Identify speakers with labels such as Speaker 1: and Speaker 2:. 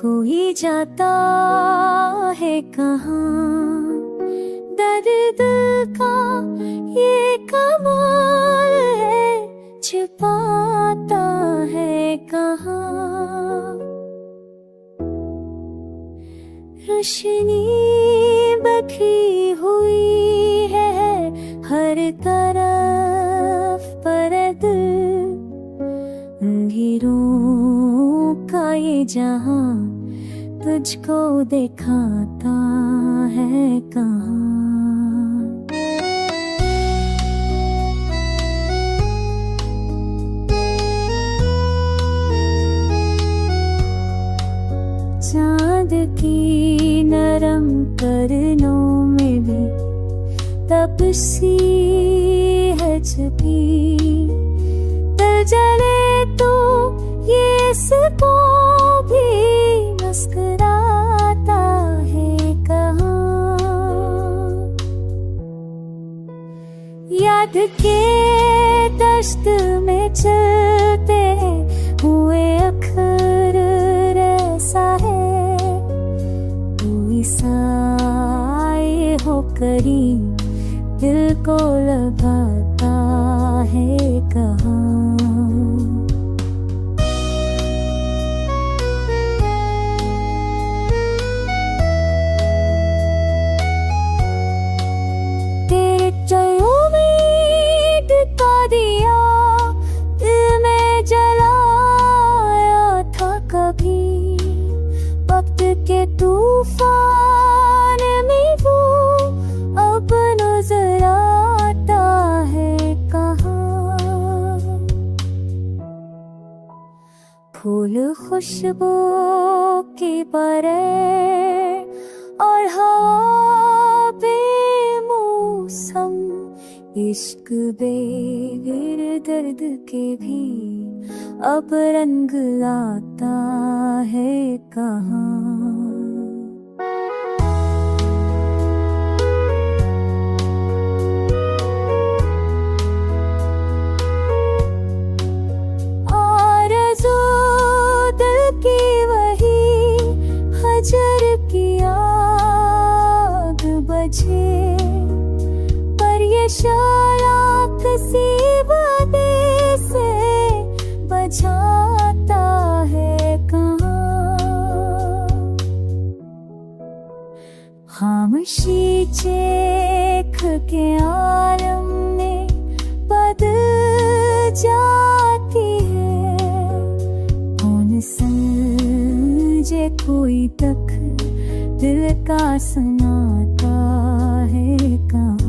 Speaker 1: कोई जाता है कहाँ, दर्द का ये कमाल है, छिपाता है कहाँ। रोशनी बखी हुई है हर तरफ, पर अंधेरों का ये जहां तुझको दिखाता है कहाँ। चांद की नरम करनों में भी तपसी है छुपी, दिल जले तो ये सिपो भी मुस्कुराता है कहाँ। याद के दश्त में चलते हुए अखर ऐसा है, कोई साए हो करीब दिल को लगाता है कहाँ। तेरे चलों में टिका दिया, दिल में जलाया था कभी, वक्त के तूफान में वो अब नजर आता है कहाँ। फूल खुशबू की परे और हवा बेमौसम, इश्क बेगिर दर्द के भी अब रंग लाता है कहाँ। आरज़ू दिल की वही हजर की आग बजे, पर ये शाला किसी वादे से बचाता है कहाँ। खामोशी चेख के आलम में बदल जाती है, कौन समझे कोई तक दिल का सुनाता है कहाँ।